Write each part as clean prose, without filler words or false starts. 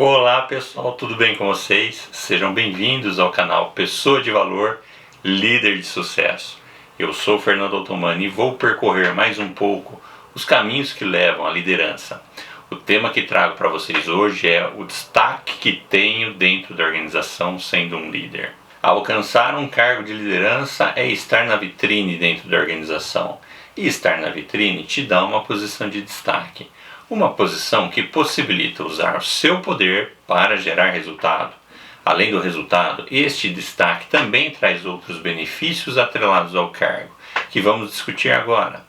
Olá pessoal, tudo bem com vocês? Sejam bem-vindos ao canal Pessoa de Valor, Líder de Sucesso. Eu sou o Fernando Ottomani e vou percorrer mais um pouco os caminhos que levam à liderança. O tema que trago para vocês hoje é o destaque que tenho dentro da organização sendo um líder. Alcançar um cargo de liderança é estar na vitrine dentro da organização. E estar na vitrine te dá uma posição de destaque. Uma posição que possibilita usar o seu poder para gerar resultado. Além do resultado, este destaque também traz outros benefícios atrelados ao cargo, que vamos discutir agora.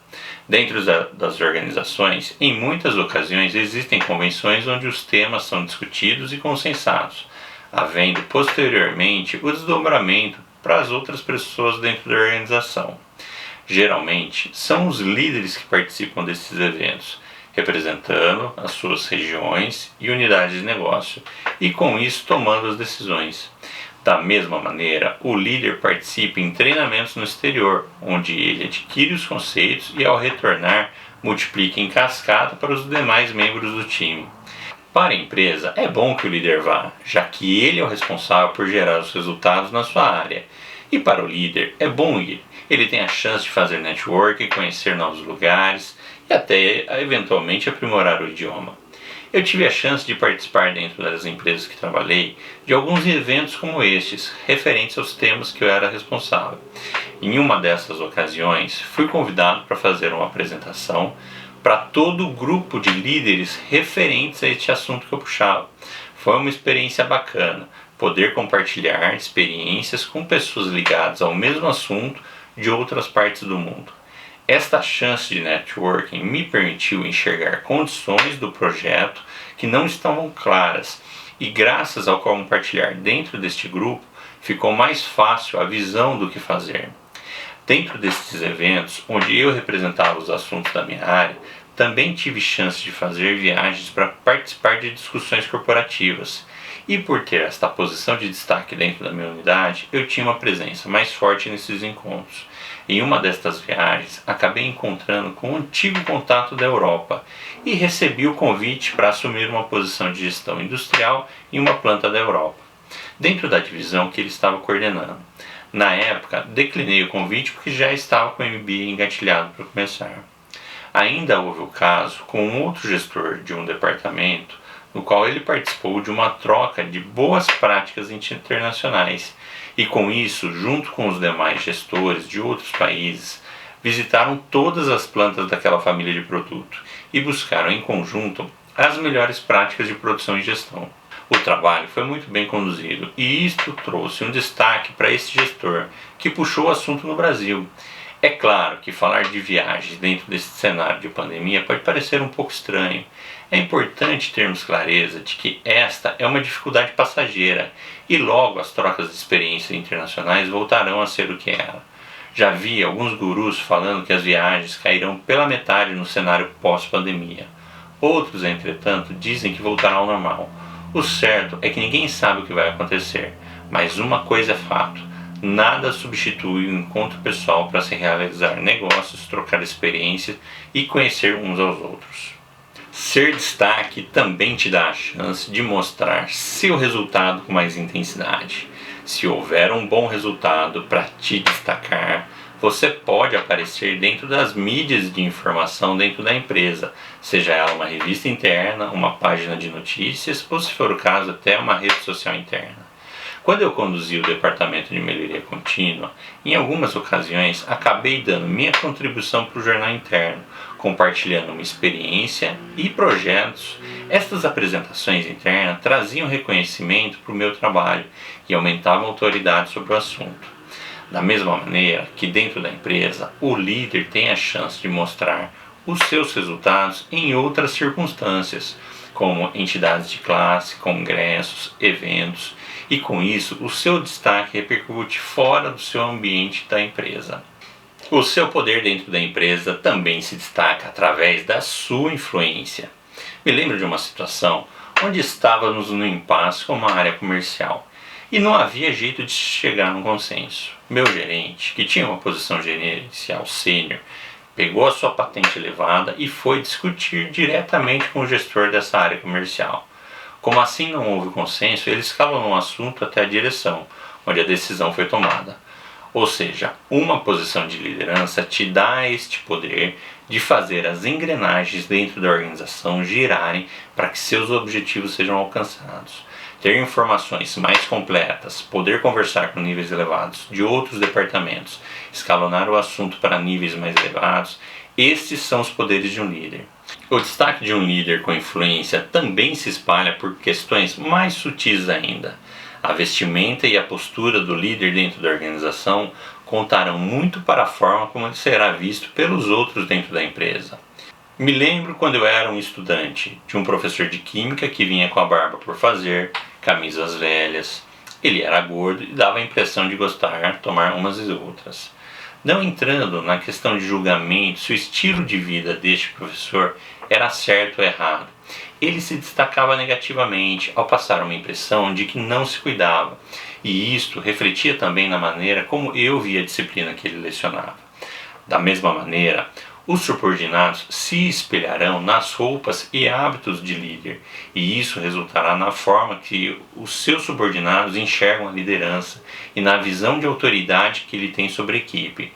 Dentro das organizações, em muitas ocasiões existem convenções onde os temas são discutidos e consensados, havendo posteriormente o desdobramento para as outras pessoas dentro da organização. Geralmente, são os líderes que participam desses eventos, representando as suas regiões e unidades de negócio, e com isso tomando as decisões. Da mesma maneira, o líder participa em treinamentos no exterior, onde ele adquire os conceitos e ao retornar multiplica em cascata para os demais membros do time. Para a empresa, é bom que o líder vá, já que ele é o responsável por gerar os resultados na sua área. E para o líder, é bom ir. Ele tem a chance de fazer networking, conhecer novos lugares e até eventualmente aprimorar o idioma. Eu tive a chance de participar dentro das empresas que trabalhei de alguns eventos como estes, referentes aos temas que eu era responsável. Em uma dessas ocasiões, fui convidado para fazer uma apresentação para todo o grupo de líderes referentes a este assunto que eu puxava. Foi uma experiência bacana, poder compartilhar experiências com pessoas ligadas ao mesmo assunto de outras partes do mundo. Esta chance de networking me permitiu enxergar condições do projeto que não estavam claras e graças ao compartilhar dentro deste grupo ficou mais fácil a visão do que fazer. Dentro destes eventos, onde eu representava os assuntos da minha área, também tive chance de fazer viagens para participar de discussões corporativas. E por ter esta posição de destaque dentro da minha unidade, eu tinha uma presença mais forte nesses encontros. Em uma destas viagens, acabei encontrando com um antigo contato da Europa e recebi o convite para assumir uma posição de gestão industrial em uma planta da Europa, dentro da divisão que ele estava coordenando. Na época, declinei o convite porque já estava com o MBA engatilhado para começar. Ainda houve o caso com um outro gestor de um departamento, no qual ele participou de uma troca de boas práticas internacionais e com isso, junto com os demais gestores de outros países, visitaram todas as plantas daquela família de produto e buscaram em conjunto as melhores práticas de produção e gestão. O trabalho foi muito bem conduzido e isto trouxe um destaque para esse gestor que puxou o assunto no Brasil. É claro que falar de viagens dentro desse cenário de pandemia pode parecer um pouco estranho. É importante termos clareza de que esta é uma dificuldade passageira e logo as trocas de experiências internacionais voltarão a ser o que era. Já vi alguns gurus falando que as viagens cairão pela metade no cenário pós-pandemia. Outros, entretanto, dizem que voltará ao normal. O certo é que ninguém sabe o que vai acontecer, mas uma coisa é fato. Nada substitui o encontro pessoal para se realizar negócios, trocar experiências e conhecer uns aos outros. Ser destaque também te dá a chance de mostrar seu resultado com mais intensidade. Se houver um bom resultado para te destacar, você pode aparecer dentro das mídias de informação dentro da empresa, seja ela uma revista interna, uma página de notícias ou, se for o caso, até uma rede social interna. Quando eu conduzi o departamento de melhoria contínua, em algumas ocasiões acabei dando minha contribuição para o jornal interno, compartilhando uma experiência e projetos. Estas apresentações internas traziam reconhecimento para o meu trabalho e aumentavam a autoridade sobre o assunto. Da mesma maneira que dentro da empresa, o líder tem a chance de mostrar os seus resultados em outras circunstâncias, como entidades de classe, congressos, eventos, e com isso o seu destaque repercute fora do seu ambiente da empresa. O seu poder dentro da empresa também se destaca através da sua influência. Me lembro de uma situação onde estávamos no impasse com uma área comercial e não havia jeito de chegar num consenso. Meu gerente, que tinha uma posição gerencial sênior, pegou a sua patente elevada e foi discutir diretamente com o gestor dessa área comercial. Como assim não houve consenso, ele escalonou o assunto até a direção, onde a decisão foi tomada. Ou seja, uma posição de liderança te dá este poder de fazer as engrenagens dentro da organização girarem para que seus objetivos sejam alcançados. Ter informações mais completas, poder conversar com níveis elevados de outros departamentos, escalonar o assunto para níveis mais elevados, estes são os poderes de um líder. O destaque de um líder com influência também se espalha por questões mais sutis ainda. A vestimenta e a postura do líder dentro da organização contarão muito para a forma como ele será visto pelos outros dentro da empresa. Me lembro quando eu era um estudante de um professor de química que vinha com a barba por fazer, camisas velhas. Ele era gordo e dava a impressão de gostar de tomar umas e outras. Não entrando na questão de julgamento se o estilo de vida deste professor era certo ou errado, ele se destacava negativamente ao passar uma impressão de que não se cuidava, e isto refletia também na maneira como eu via a disciplina que ele lecionava. Da mesma maneira, os subordinados se espelharão nas roupas e hábitos de líder, e isso resultará na forma que os seus subordinados enxergam a liderança e na visão de autoridade que ele tem sobre a equipe.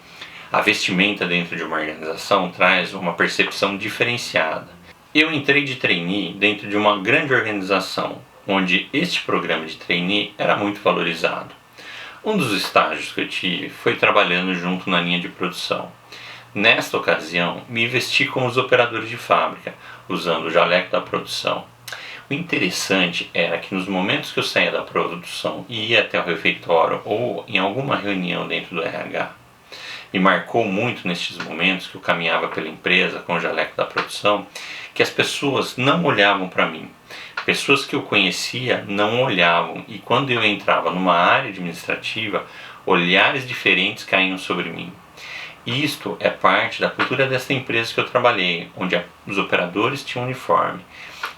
A vestimenta dentro de uma organização traz uma percepção diferenciada. Eu entrei de trainee dentro de uma grande organização, onde este programa de trainee era muito valorizado. Um dos estágios que eu tive foi trabalhando junto na linha de produção. Nesta ocasião, me vesti como os operadores de fábrica, usando o jaleco da produção. O interessante era que nos momentos que eu saía da produção e ia até o refeitório ou em alguma reunião dentro do RH, me marcou muito nestes momentos que eu caminhava pela empresa com o jaleco da produção, que as pessoas não olhavam para mim. Pessoas que eu conhecia não olhavam, e quando eu entrava numa área administrativa, olhares diferentes caíam sobre mim. Isto é parte da cultura dessa empresa que eu trabalhei, onde os operadores tinham uniforme.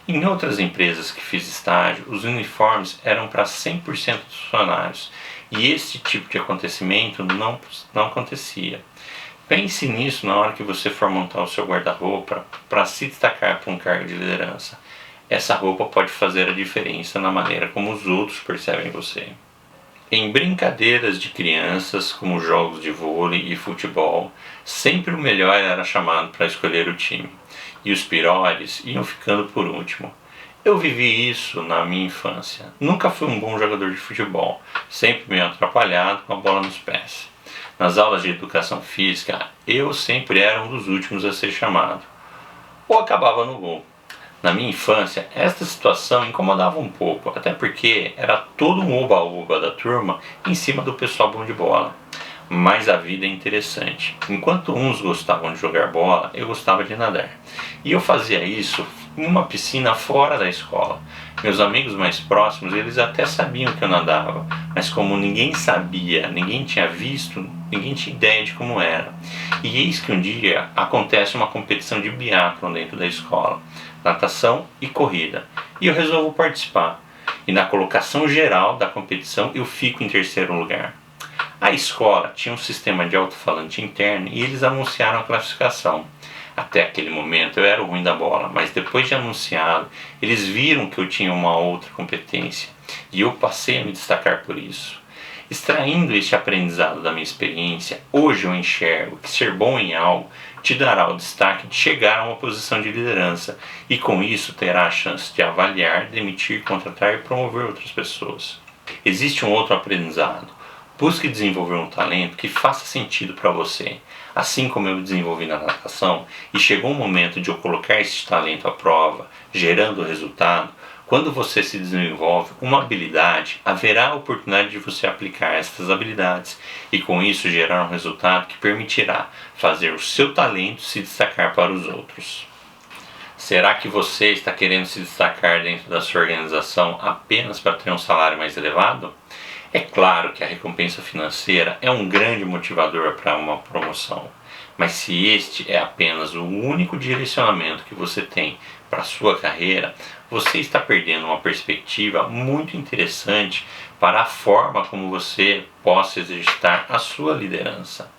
Em outras empresas que fiz estágio, os uniformes eram para 100% dos funcionários, e esse tipo de acontecimento não acontecia. Pense nisso na hora que você for montar o seu guarda-roupa para se destacar para um cargo de liderança. Essa roupa pode fazer a diferença na maneira como os outros percebem você. Em brincadeiras de crianças, como jogos de vôlei e futebol, sempre o melhor era chamado para escolher o time, e os piores iam ficando por último. Eu vivi isso na minha infância. Nunca fui um bom jogador de futebol, sempre meio atrapalhado com a bola nos pés. Nas aulas de educação física, eu sempre era um dos últimos a ser chamado, ou acabava no gol. Na minha infância, esta situação incomodava um pouco, até porque era todo um oba-oba da turma em cima do pessoal bom de bola. Mas a vida é interessante. Enquanto uns gostavam de jogar bola, eu gostava de nadar. E eu fazia isso em uma piscina fora da escola. Meus amigos mais próximos, eles até sabiam que eu nadava, mas como ninguém sabia, ninguém tinha visto, ninguém tinha ideia de como era. E eis que um dia acontece uma competição de biatlon dentro da escola, natação e corrida, e eu resolvo participar. E na colocação geral da competição eu fico em terceiro lugar. A escola tinha um sistema de alto-falante interno e eles anunciaram a classificação. Até aquele momento eu era o ruim da bola, mas depois de anunciado, eles viram que eu tinha uma outra competência e eu passei a me destacar por isso. Extraindo este aprendizado da minha experiência, hoje eu enxergo que ser bom em algo te dará o destaque de chegar a uma posição de liderança e com isso terá a chance de avaliar, demitir, contratar e promover outras pessoas. Existe um outro aprendizado. Busque desenvolver um talento que faça sentido para você, assim como eu desenvolvi na natação, e chegou o momento de eu colocar esse talento à prova, gerando resultado. Quando você se desenvolve uma habilidade, haverá a oportunidade de você aplicar essas habilidades e com isso gerar um resultado que permitirá fazer o seu talento se destacar para os outros. Será que você está querendo se destacar dentro da sua organização apenas para ter um salário mais elevado? É claro que a recompensa financeira é um grande motivador para uma promoção, mas se este é apenas o único direcionamento que você tem para a sua carreira, você está perdendo uma perspectiva muito interessante para a forma como você possa exercitar a sua liderança.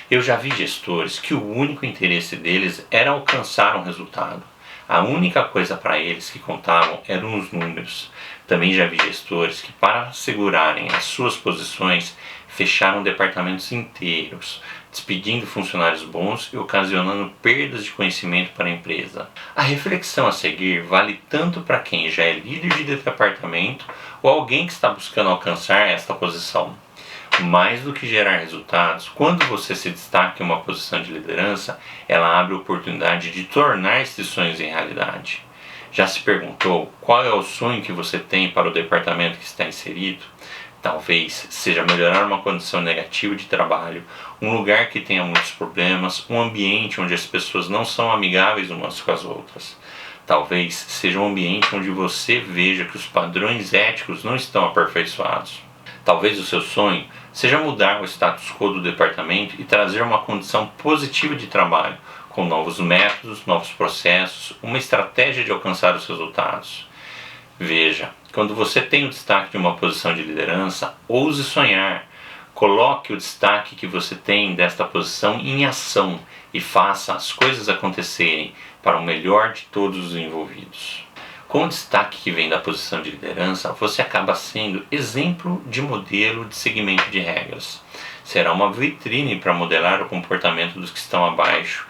Eu já vi gestores que o único interesse deles era alcançar um resultado. A única coisa para eles que contavam eram os números. Também já vi gestores que, para assegurarem as suas posições, fecharam departamentos inteiros, despedindo funcionários bons e ocasionando perdas de conhecimento para a empresa. A reflexão a seguir vale tanto para quem já é líder de departamento ou alguém que está buscando alcançar esta posição. Mais do que gerar resultados, quando você se destaca em uma posição de liderança, ela abre a oportunidade de tornar esses sonhos em realidade. Já se perguntou qual é o sonho que você tem para o departamento que está inserido? Talvez seja melhorar uma condição negativa de trabalho, um lugar que tenha muitos problemas, um ambiente onde as pessoas não são amigáveis umas com as outras. Talvez seja um ambiente onde você veja que os padrões éticos não estão aperfeiçoados. Talvez o seu sonho seja mudar o status quo do departamento e trazer uma condição positiva de trabalho, com novos métodos, novos processos, uma estratégia de alcançar os resultados. Veja, quando você tem o destaque de uma posição de liderança, ouse sonhar. Coloque o destaque que você tem desta posição em ação e faça as coisas acontecerem para o melhor de todos os envolvidos. Com o destaque que vem da posição de liderança, você acaba sendo exemplo de modelo de seguimento de regras. Será uma vitrine para modelar o comportamento dos que estão abaixo,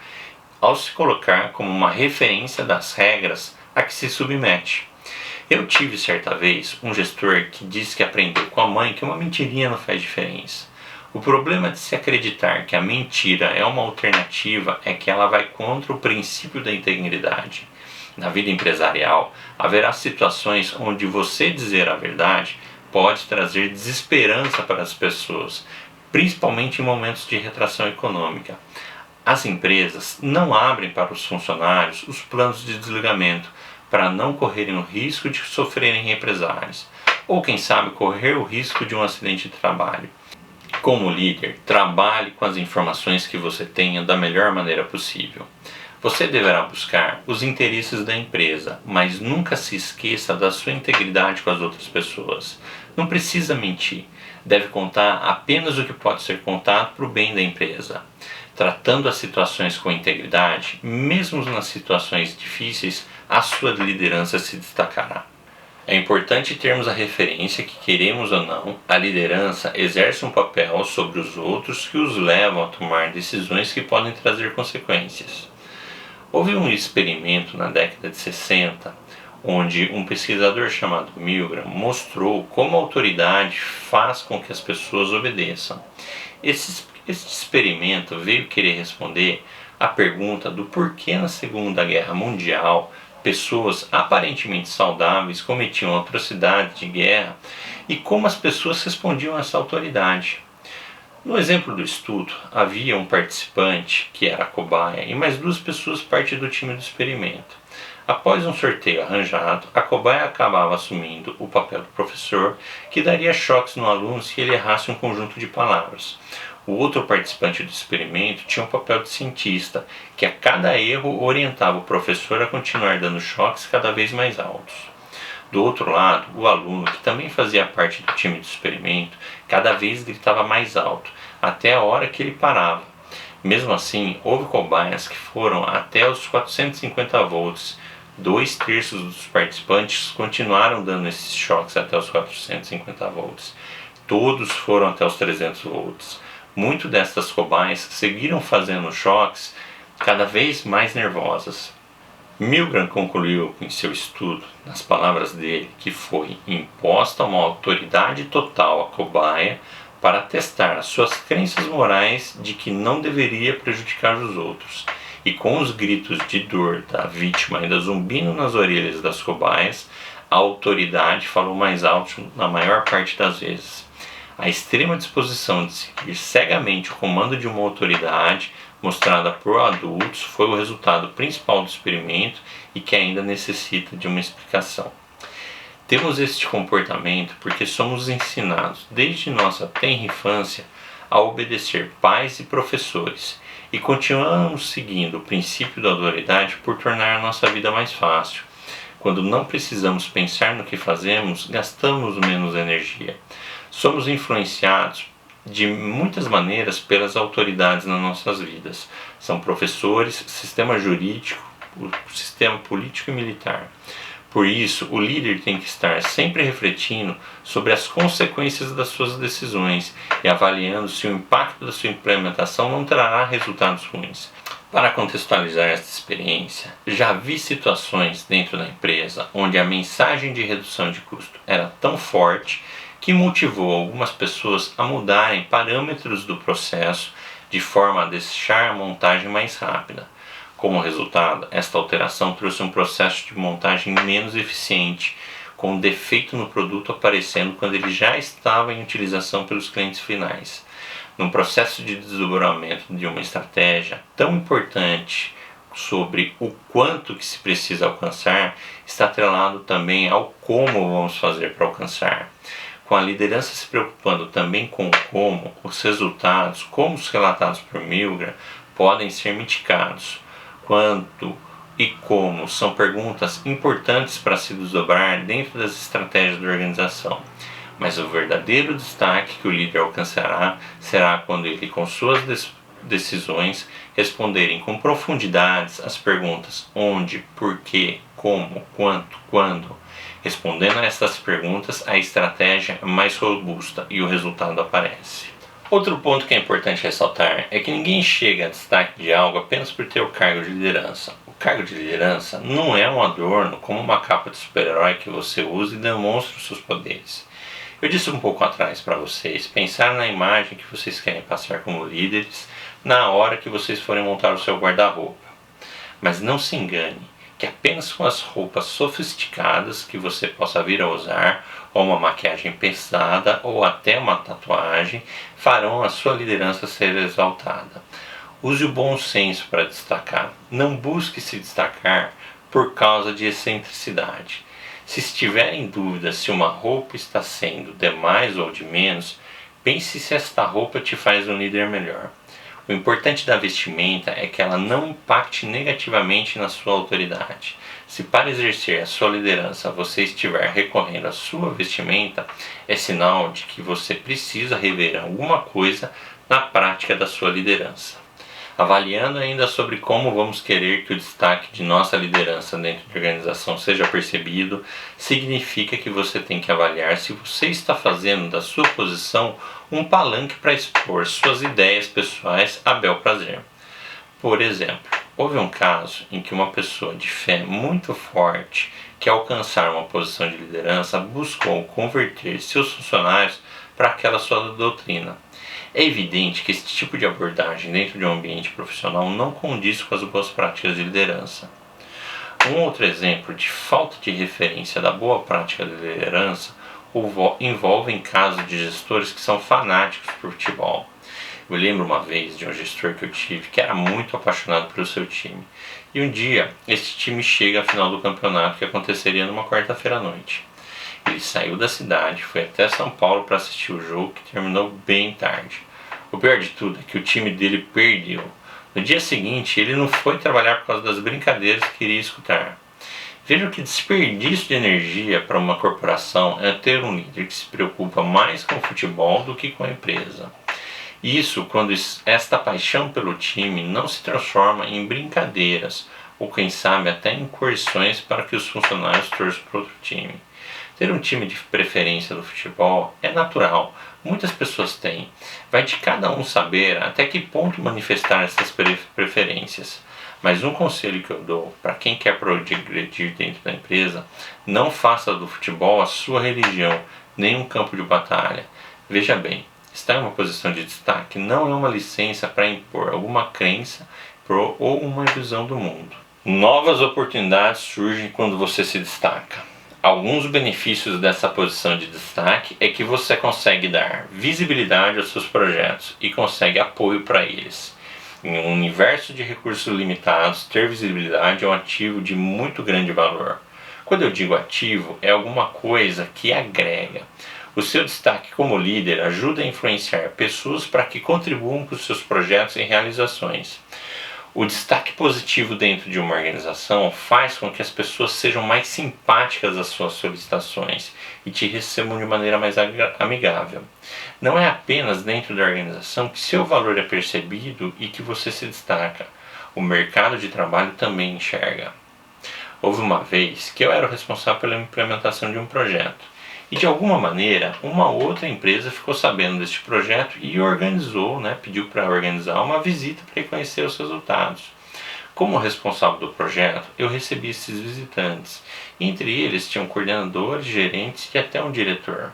ao se colocar como uma referência das regras a que se submete. Eu tive certa vez um gestor que disse que aprendeu com a mãe que uma mentirinha não faz diferença. O problema de se acreditar que a mentira é uma alternativa é que ela vai contra o princípio da integridade. Na vida empresarial, haverá situações onde você dizer a verdade pode trazer desesperança para as pessoas, principalmente em momentos de retração econômica. As empresas não abrem para os funcionários os planos de desligamento para não correrem o risco de sofrerem represálias, ou quem sabe correr o risco de um acidente de trabalho. Como líder, trabalhe com as informações que você tenha da melhor maneira possível. Você deverá buscar os interesses da empresa, mas nunca se esqueça da sua integridade com as outras pessoas. Não precisa mentir, deve contar apenas o que pode ser contado para o bem da empresa. Tratando as situações com integridade, mesmo nas situações difíceis, a sua liderança se destacará. É importante termos a referência que, queremos ou não, a liderança exerce um papel sobre os outros que os levam a tomar decisões que podem trazer consequências. Houve um experimento na década de 60, onde um pesquisador chamado Milgram mostrou como a autoridade faz com que as pessoas obedeçam. Esse experimento veio querer responder à pergunta do porquê na Segunda Guerra Mundial pessoas aparentemente saudáveis cometiam atrocidades de guerra e como as pessoas respondiam a essa autoridade. No exemplo do estudo, havia um participante, que era a cobaia, e mais duas pessoas parte do time do experimento. Após um sorteio arranjado, a cobaia acabava assumindo o papel do professor, que daria choques no aluno se ele errasse um conjunto de palavras. O outro participante do experimento tinha o papel de cientista, que a cada erro orientava o professor a continuar dando choques cada vez mais altos. Do outro lado, o aluno, que também fazia parte do time do experimento, cada vez gritava mais alto, até a hora que ele parava. Mesmo assim, houve cobaias que foram até os 450 volts. 2/3 dos participantes continuaram dando esses choques até os 450 volts. Todos foram até os 300 volts. Muitas destas cobaias seguiram fazendo choques cada vez mais nervosas. Milgram concluiu em seu estudo, nas palavras dele, que foi imposta uma autoridade total à cobaia para testar as suas crenças morais de que não deveria prejudicar os outros. E com os gritos de dor da vítima ainda zumbindo nas orelhas das cobaias, a autoridade falou mais alto na maior parte das vezes. A extrema disposição de seguir cegamente o comando de uma autoridade mostrada por adultos foi o resultado principal do experimento e que ainda necessita de uma explicação. Temos este comportamento porque somos ensinados desde nossa tenra infância a obedecer pais e professores e continuamos seguindo o princípio da autoridade por tornar a nossa vida mais fácil. Quando não precisamos pensar no que fazemos, gastamos menos energia. Somos influenciados de muitas maneiras pelas autoridades nas nossas vidas. São professores, sistema jurídico, o sistema político e militar. Por isso, o líder tem que estar sempre refletindo sobre as consequências das suas decisões e avaliando se o impacto da sua implementação não trará resultados ruins. Para contextualizar esta experiência, já vi situações dentro da empresa onde a mensagem de redução de custo era tão forte que motivou algumas pessoas a mudarem parâmetros do processo de forma a deixar a montagem mais rápida. Como resultado, esta alteração trouxe um processo de montagem menos eficiente, com defeito no produto aparecendo quando ele já estava em utilização pelos clientes finais. Num processo de desdobramento de uma estratégia tão importante sobre o quanto que se precisa alcançar, está atrelado também ao como vamos fazer para alcançar. Com a liderança se preocupando também com como, os resultados, como os relatados por Milgram, podem ser mitigados. Quanto e como são perguntas importantes para se desdobrar dentro das estratégias da organização. Mas o verdadeiro destaque que o líder alcançará será quando ele, com suas decisões, responderem com profundidade as perguntas onde, porquê, como, quanto, quando. Respondendo a estas perguntas, a estratégia é mais robusta e o resultado aparece. Outro ponto que é importante ressaltar é que ninguém chega a destaque de algo apenas por ter o cargo de liderança. O cargo de liderança não é um adorno como uma capa de super-herói que você usa e demonstra os seus poderes. Eu disse um pouco atrás para vocês pensar na imagem que vocês querem passar como líderes na hora que vocês forem montar o seu guarda-roupa. Mas não se engane que apenas com as roupas sofisticadas que você possa vir a usar, ou uma maquiagem pesada, ou até uma tatuagem, farão a sua liderança ser exaltada. Use o bom senso para destacar. Não busque se destacar por causa de excentricidade. Se estiver em dúvida se uma roupa está sendo de mais ou de menos, pense se esta roupa te faz um líder melhor. O importante da vestimenta é que ela não impacte negativamente na sua autoridade. Se para exercer a sua liderança você estiver recorrendo à sua vestimenta, é sinal de que você precisa rever alguma coisa na prática da sua liderança. Avaliando ainda sobre como vamos querer que o destaque de nossa liderança dentro de organização seja percebido, significa que você tem que avaliar se você está fazendo da sua posição um palanque para expor suas ideias pessoais a bel prazer. Por exemplo, houve um caso em que uma pessoa de fé muito forte que ao alcançar uma posição de liderança buscou converter seus funcionários para aquela sua doutrina. É evidente que esse tipo de abordagem dentro de um ambiente profissional não condiz com as boas práticas de liderança. Um outro exemplo de falta de referência da boa prática de liderança envolve em casos de gestores que são fanáticos por futebol. Eu lembro uma vez de um gestor que eu tive que era muito apaixonado pelo seu time. E um dia, esse time chega à final do campeonato que aconteceria numa quarta-feira à noite. Ele saiu da cidade, foi até São Paulo para assistir o jogo, que terminou bem tarde. O pior de tudo é que o time dele perdeu. No dia seguinte, ele não foi trabalhar por causa das brincadeiras que queria escutar. Vejam que desperdício de energia para uma corporação é ter um líder que se preocupa mais com o futebol do que com a empresa. Isso quando esta paixão pelo time não se transforma em brincadeiras, ou quem sabe até em coerções para que os funcionários torçam para outro time. Ter um time de preferência do futebol é natural, muitas pessoas têm. Vai de cada um saber até que ponto manifestar essas preferências. Mas um conselho que eu dou para quem quer progredir dentro da empresa: não faça do futebol a sua religião, nem um campo de batalha. Veja bem, estar em uma posição de destaque não é uma licença para impor alguma crença ou uma visão do mundo. Novas oportunidades surgem quando você se destaca. Alguns benefícios dessa posição de destaque é que você consegue dar visibilidade aos seus projetos e consegue apoio para eles. Em um universo de recursos limitados, ter visibilidade é um ativo de muito grande valor. Quando eu digo ativo, é alguma coisa que agrega. O seu destaque como líder ajuda a influenciar pessoas para que contribuam com os seus projetos e realizações. O destaque positivo dentro de uma organização faz com que as pessoas sejam mais simpáticas às suas solicitações e te recebam de maneira mais amigável. Não é apenas dentro da organização que seu valor é percebido e que você se destaca. o mercado de trabalho também enxerga. Houve uma vez que eu era o responsável pela implementação de um projeto e de alguma maneira uma outra empresa ficou sabendo deste projeto e organizou, pediu para organizar uma visita para conhecer os resultados. Como responsável do projeto, eu recebi esses visitantes. Entre eles tinham coordenadores, gerentes e até um diretor.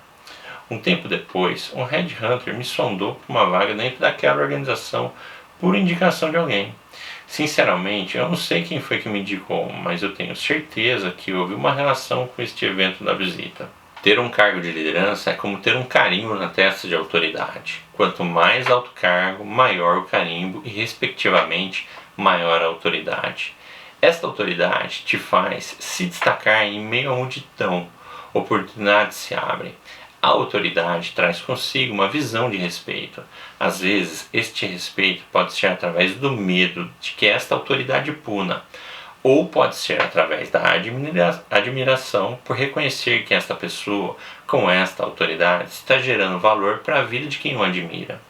Um tempo depois, um headhunter me sondou para uma vaga dentro daquela organização por indicação de alguém. Sinceramente, eu não sei quem foi que me indicou, mas eu tenho certeza que houve uma relação com este evento da visita. Ter um cargo de liderança é como ter um carimbo na testa de autoridade. Quanto mais alto cargo, maior o carimbo e, respectivamente, maior a autoridade. Esta autoridade te faz se destacar em meio a multidão. Oportunidades se abrem. A autoridade traz consigo uma visão de respeito. Às vezes, este respeito pode ser através do medo de que esta autoridade puna, ou pode ser através da admiração por reconhecer que esta pessoa, com esta autoridade, está gerando valor para a vida de quem o admira.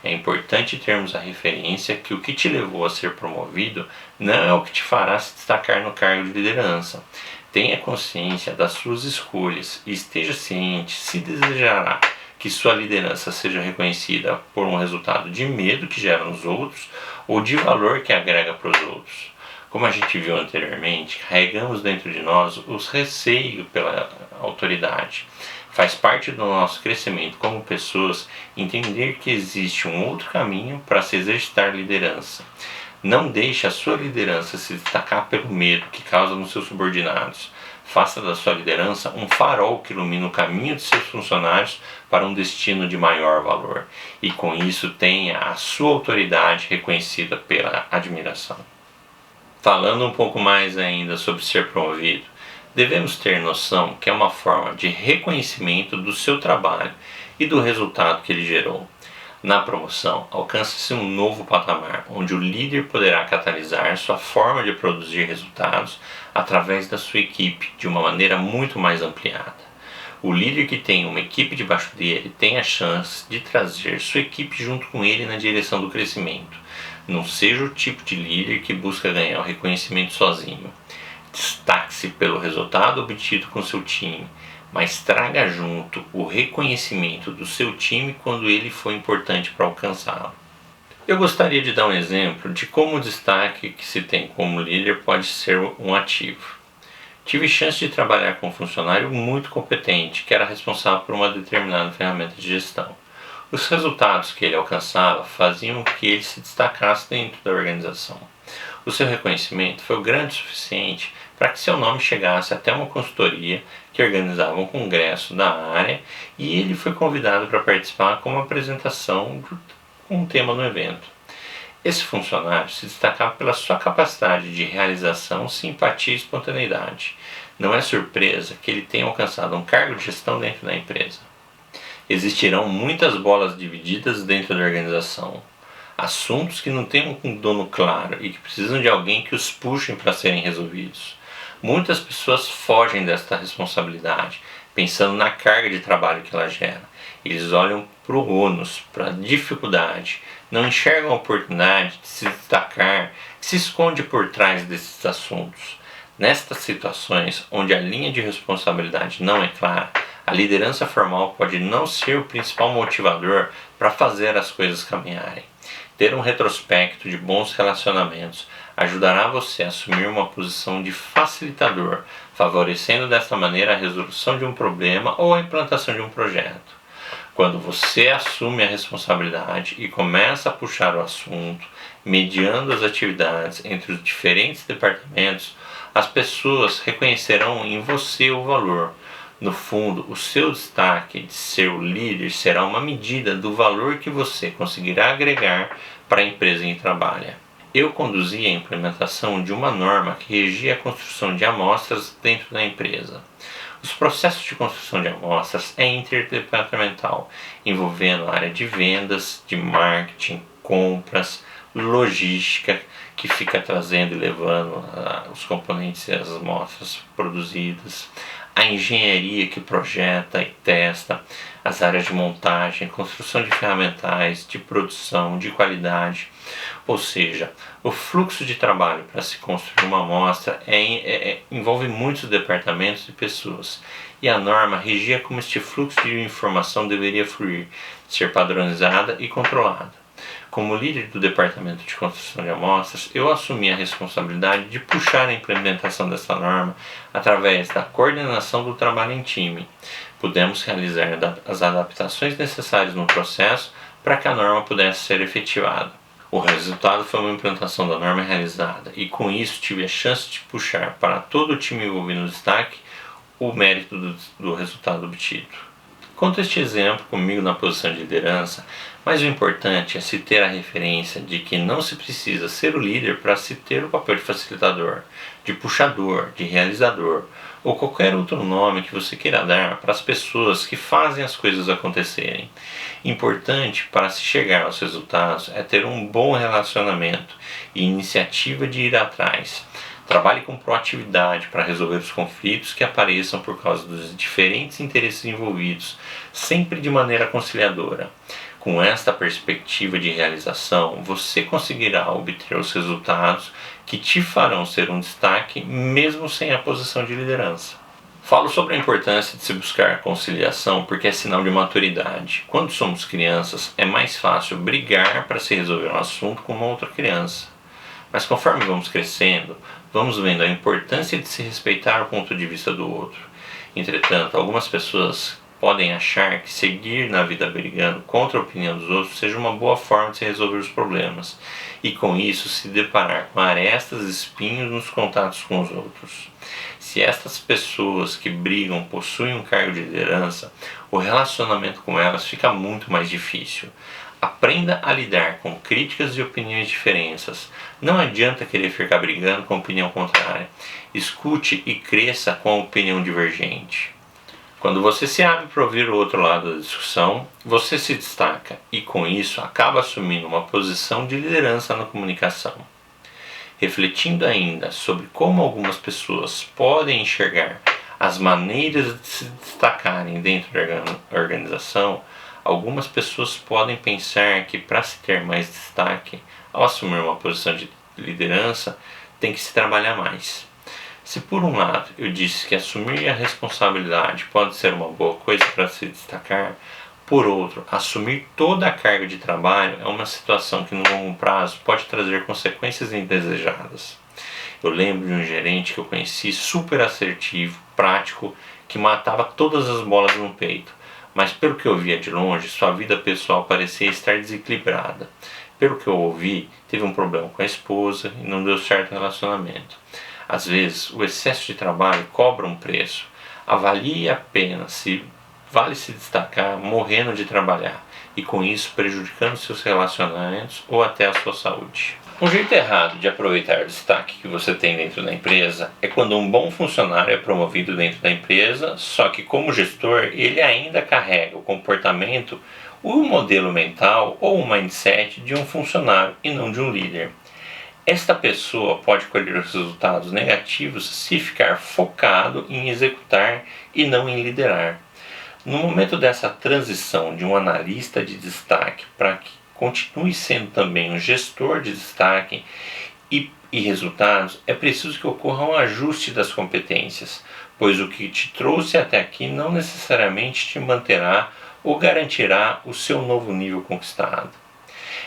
É importante termos a referência que o que te levou a ser promovido não é o que te fará se destacar no cargo de liderança. Tenha consciência das suas escolhas e esteja ciente se desejará que sua liderança seja reconhecida por um resultado de medo que gera nos outros ou de valor que agrega para os outros. Como a gente viu anteriormente, carregamos dentro de nós os receios pela autoridade. Faz parte do nosso crescimento como pessoas entender que existe um outro caminho para se exercitar liderança. Não deixe a sua liderança se destacar pelo medo que causa nos seus subordinados. Faça da sua liderança um farol que ilumina o caminho de seus funcionários para um destino de maior valor. E com isso tenha a sua autoridade reconhecida pela admiração. Falando um pouco mais ainda sobre ser promovido, devemos ter noção que é uma forma de reconhecimento do seu trabalho e do resultado que ele gerou. Na promoção, alcança-se um novo patamar, onde o líder poderá catalisar sua forma de produzir resultados através da sua equipe de uma maneira muito mais ampliada. O líder que tem uma equipe debaixo dele tem a chance de trazer sua equipe junto com ele na direção do crescimento. Não seja o tipo de líder que busca ganhar o reconhecimento sozinho. Destaque-se pelo resultado obtido com seu time, mas traga junto o reconhecimento do seu time quando ele for importante para alcançá-lo. Eu gostaria de dar um exemplo de como o destaque que se tem como líder pode ser um ativo. Tive chance de trabalhar com um funcionário muito competente que era responsável por uma determinada ferramenta de gestão. Os resultados que ele alcançava faziam que ele se destacasse dentro da organização. O seu reconhecimento foi grande o suficiente para que seu nome chegasse até uma consultoria que organizava um congresso da área e ele foi convidado para participar com uma apresentação com um tema no evento. Esse funcionário se destacava pela sua capacidade de realização, simpatia e espontaneidade. Não é surpresa que ele tenha alcançado um cargo de gestão dentro da empresa. Existirão muitas bolas divididas dentro da organização. Assuntos que não têm um dono claro e que precisam de alguém que os puxe para serem resolvidos. Muitas pessoas fogem desta responsabilidade, pensando na carga de trabalho que ela gera. Eles olham para o ônus, para a dificuldade, não enxergam a oportunidade de se destacar, que se esconde por trás desses assuntos. Nestas situações, onde a linha de responsabilidade não é clara, a liderança formal pode não ser o principal motivador para fazer as coisas caminharem. Ter um retrospecto de bons relacionamentos ajudará você a assumir uma posição de facilitador, favorecendo desta maneira a resolução de um problema ou a implantação de um projeto. Quando você assume a responsabilidade e começa a puxar o assunto, mediando as atividades entre os diferentes departamentos, as pessoas reconhecerão em você o valor. No fundo, o seu destaque de ser o líder será uma medida do valor que você conseguirá agregar para a empresa em que trabalha. Eu conduzi a implementação de uma norma que regia a construção de amostras dentro da empresa. Os processos de construção de amostras é interdepartamental, envolvendo a área de vendas, de marketing, compras, logística, que fica trazendo e levando os componentes e as amostras produzidas, a engenharia que projeta e testa, as áreas de montagem, construção de ferramentais, de produção, de qualidade. Ou seja, o fluxo de trabalho para se construir uma amostra envolve muitos departamentos e pessoas, e a norma regia como este fluxo de informação deveria fluir, ser padronizada e controlada. Como líder do departamento de construção de amostras, eu assumi a responsabilidade de puxar a implementação dessa norma através da coordenação do trabalho em time. Pudemos realizar as adaptações necessárias no processo para que a norma pudesse ser efetivada. O resultado foi uma implantação da norma realizada, e com isso tive a chance de puxar para todo o time envolvido no destaque o mérito do resultado obtido. Conto este exemplo comigo na posição de liderança, mas o importante é se ter a referência de que não se precisa ser o líder para se ter o papel de facilitador, de puxador, de realizador, ou qualquer outro nome que você queira dar para as pessoas que fazem as coisas acontecerem. Importante para se chegar aos resultados é ter um bom relacionamento e iniciativa de ir atrás. Trabalhe com proatividade para resolver os conflitos que apareçam por causa dos diferentes interesses envolvidos, sempre de maneira conciliadora. Com esta perspectiva de realização, você conseguirá obter os resultados que te farão ser um destaque mesmo sem a posição de liderança. Falo sobre a importância de se buscar conciliação porque é sinal de maturidade. Quando somos crianças, é mais fácil brigar para se resolver um assunto com uma outra criança. Mas conforme vamos crescendo, vamos vendo a importância de se respeitar o ponto de vista do outro. Entretanto, algumas pessoas podem achar que seguir na vida brigando contra a opinião dos outros seja uma boa forma de se resolver os problemas, e com isso se deparar com arestas e espinhos nos contatos com os outros. Se estas pessoas que brigam possuem um cargo de liderança, o relacionamento com elas fica muito mais difícil. Aprenda a lidar com críticas e opiniões diferentes. Não adianta querer ficar brigando com a opinião contrária. Escute e cresça com a opinião divergente. Quando você se abre para ouvir o outro lado da discussão, você se destaca e com isso acaba assumindo uma posição de liderança na comunicação. Refletindo ainda sobre como algumas pessoas podem enxergar as maneiras de se destacarem dentro da organização, algumas pessoas podem pensar que para se ter mais destaque ao assumir uma posição de liderança, tem que se trabalhar mais. Se por um lado eu disse que assumir a responsabilidade pode ser uma boa coisa para se destacar, por outro, assumir toda a carga de trabalho é uma situação que no longo prazo pode trazer consequências indesejadas. Eu lembro de um gerente que eu conheci super assertivo, prático, que matava todas as bolas no peito, mas pelo que eu via de longe, sua vida pessoal parecia estar desequilibrada. Pelo que eu ouvi, teve um problema com a esposa e não deu certo o relacionamento. Às vezes, o excesso de trabalho cobra um preço. Avalie a pena se vale se destacar morrendo de trabalhar e com isso prejudicando seus relacionamentos ou até a sua saúde. Um jeito errado de aproveitar o destaque que você tem dentro da empresa é quando um bom funcionário é promovido dentro da empresa, só que como gestor ele ainda carrega o comportamento, o modelo mental ou o mindset de um funcionário e não de um líder. Esta pessoa pode colher os resultados negativos se ficar focado em executar e não em liderar. No momento dessa transição de um analista de destaque para que continue sendo também um gestor de destaque e resultados, é preciso que ocorra um ajuste das competências, pois o que te trouxe até aqui não necessariamente te manterá ou garantirá o seu novo nível conquistado.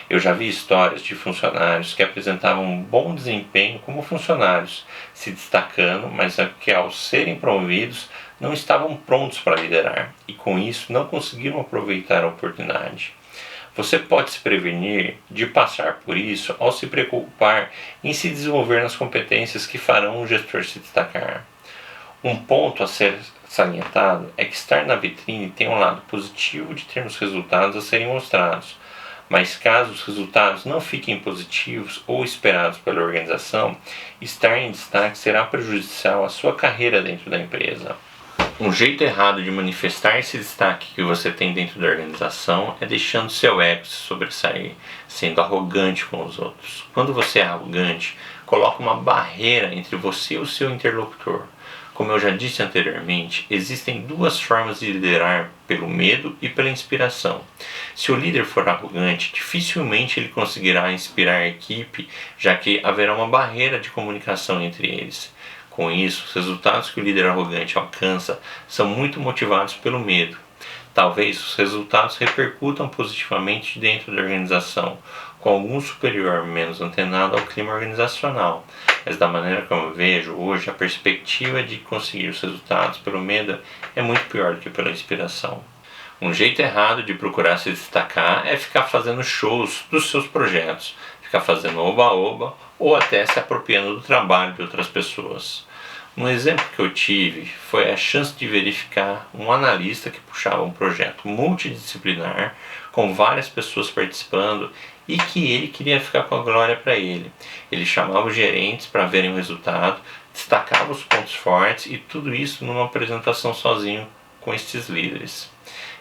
Eu já vi histórias de funcionários que apresentavam um bom desempenho como funcionários, se destacando, mas que ao serem promovidos não estavam prontos para liderar e com isso não conseguiram aproveitar a oportunidade. Você pode se prevenir de passar por isso ao se preocupar em se desenvolver nas competências que farão o gestor se destacar. Um ponto a ser salientado é que estar na vitrine tem um lado positivo de termos resultados a serem mostrados, mas caso os resultados não fiquem positivos ou esperados pela organização, estar em destaque será prejudicial à sua carreira dentro da empresa. Um jeito errado de manifestar esse destaque que você tem dentro da organização é deixando seu ego se sobressair, sendo arrogante com os outros. Quando você é arrogante, coloca uma barreira entre você e o seu interlocutor. Como eu já disse anteriormente, existem duas formas de liderar: pelo medo e pela inspiração. Se o líder for arrogante, dificilmente ele conseguirá inspirar a equipe, já que haverá uma barreira de comunicação entre eles. Com isso, os resultados que o líder arrogante alcança são muito motivados pelo medo. Talvez os resultados repercutam positivamente dentro da organização, com algum superior menos antenado ao clima organizacional. Mas da maneira como eu vejo hoje, a perspectiva de conseguir os resultados pelo medo é muito pior do que pela inspiração. Um jeito errado de procurar se destacar é ficar fazendo shows dos seus projetos, ficar fazendo oba-oba ou até se apropriando do trabalho de outras pessoas. Um exemplo que eu tive foi a chance de verificar um analista que puxava um projeto multidisciplinar com várias pessoas participando e que ele queria ficar com a glória para ele. Ele chamava os gerentes para verem o resultado, destacava os pontos fortes e tudo isso numa apresentação sozinho com estes líderes.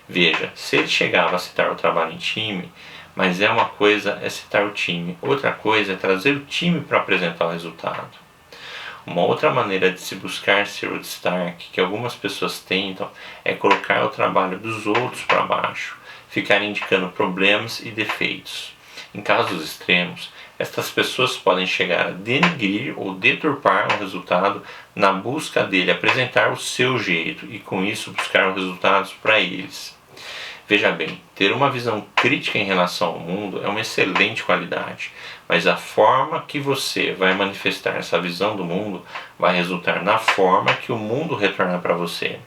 Veja, se ele chegava a citar o trabalho em time, mas uma coisa é citar o time, outra coisa é trazer o time para apresentar o resultado. Uma outra maneira de se buscar ser o destaque que algumas pessoas tentam é colocar o trabalho dos outros para baixo, ficar indicando problemas e defeitos. Em casos extremos, estas pessoas podem chegar a denigrir ou deturpar um resultado na busca dele apresentar o seu jeito e com isso buscar os resultados para eles. Veja bem, ter uma visão crítica em relação ao mundo é uma excelente qualidade, mas a forma que você vai manifestar essa visão do mundo vai resultar na forma que o mundo retornar para você.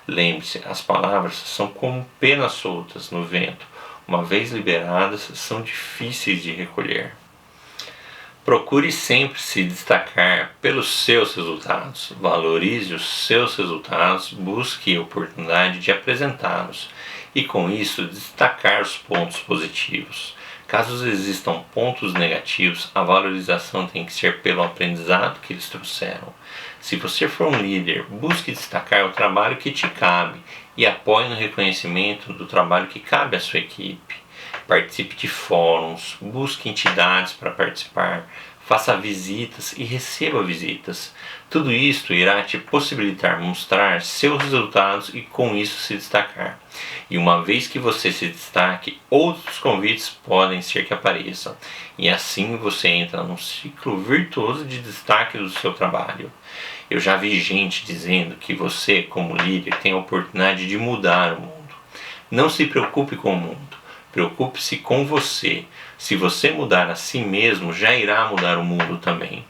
Lembre-se, as palavras são como penas soltas no vento. Uma vez liberadas, são difíceis de recolher. Procure sempre se destacar pelos seus resultados. Valorize os seus resultados, busque a oportunidade de apresentá-los e, com isso, destacar os pontos positivos. Caso existam pontos negativos, a valorização tem que ser pelo aprendizado que eles trouxeram. Se você for um líder, busque destacar o trabalho que te cabe e apoie no reconhecimento do trabalho que cabe à sua equipe. Participe de fóruns, busque entidades para participar, faça visitas e receba visitas. Tudo isto irá te possibilitar mostrar seus resultados e com isso se destacar. E uma vez que você se destaque, outros convites podem ser que apareçam. E assim você entra num ciclo virtuoso de destaque do seu trabalho. Eu já vi gente dizendo que você, como líder, tem a oportunidade de mudar o mundo. Não se preocupe com o mundo. Preocupe-se com você. Se você mudar a si mesmo, já irá mudar o mundo também.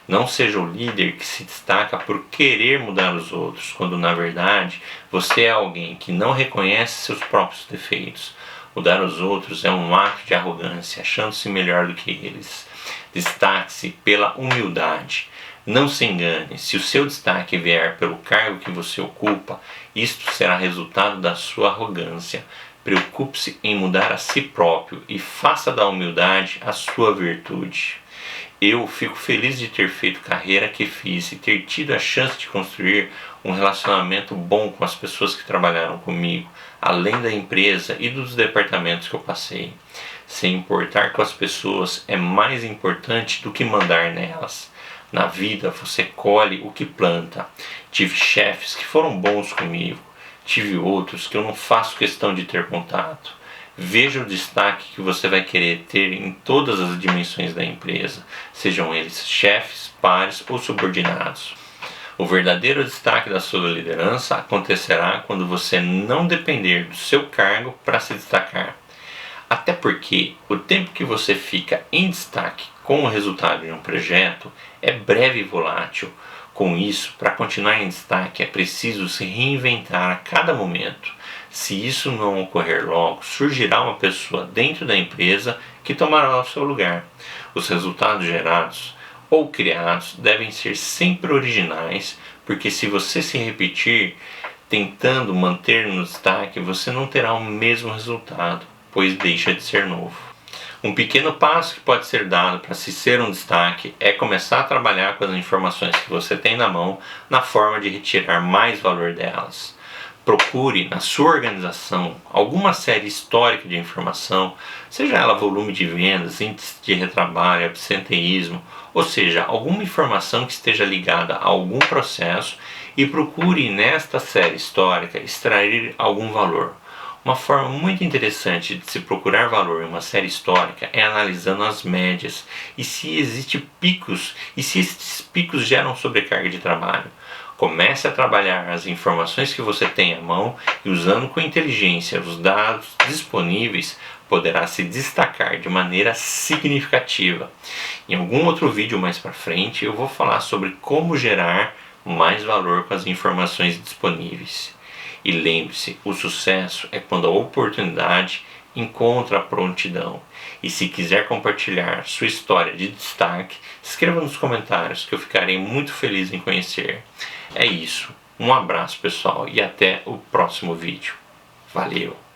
Não seja o líder que se destaca por querer mudar os outros, quando na verdade você é alguém que não reconhece seus próprios defeitos. Mudar os outros é um ato de arrogância, achando-se melhor do que eles. Destaque-se pela humildade. Não se engane, se o seu destaque vier pelo cargo que você ocupa, isto será resultado da sua arrogância. Preocupe-se em mudar a si próprio e faça da humildade a sua virtude. Eu fico feliz de ter feito a carreira que fiz e ter tido a chance de construir um relacionamento bom com as pessoas que trabalharam comigo, além da empresa e dos departamentos que eu passei. Se importar com as pessoas é mais importante do que mandar nelas. Na vida você colhe o que planta. Tive chefes que foram bons comigo. Tive outros que eu não faço questão de ter contato. Veja o destaque que você vai querer ter em todas as dimensões da empresa, sejam eles chefes, pares ou subordinados. O verdadeiro destaque da sua liderança acontecerá quando você não depender do seu cargo para se destacar. Até porque o tempo que você fica em destaque com o resultado de um projeto é breve e volátil. Com isso, para continuar em destaque, é preciso se reinventar a cada momento. Se isso não ocorrer logo, surgirá uma pessoa dentro da empresa que tomará o seu lugar. Os resultados gerados ou criados devem ser sempre originais, porque se você se repetir tentando manter no destaque, você não terá o mesmo resultado, pois deixa de ser novo. Um pequeno passo que pode ser dado para se ser um destaque é começar a trabalhar com as informações que você tem na mão na forma de retirar mais valor delas. Procure na sua organização alguma série histórica de informação, seja ela volume de vendas, índice de retrabalho, absenteísmo, ou seja, alguma informação que esteja ligada a algum processo e procure nesta série histórica extrair algum valor. Uma forma muito interessante de se procurar valor em uma série histórica é analisando as médias e se existem picos e se esses picos geram sobrecarga de trabalho. Comece a trabalhar as informações que você tem à mão e, usando com inteligência os dados disponíveis, poderá se destacar de maneira significativa. Em algum outro vídeo mais para frente eu vou falar sobre como gerar mais valor com as informações disponíveis. E lembre-se, o sucesso é quando a oportunidade encontra a prontidão. E se quiser compartilhar sua história de destaque, escreva nos comentários que eu ficarei muito feliz em conhecer. É isso. Um abraço, pessoal, e até o próximo vídeo. Valeu!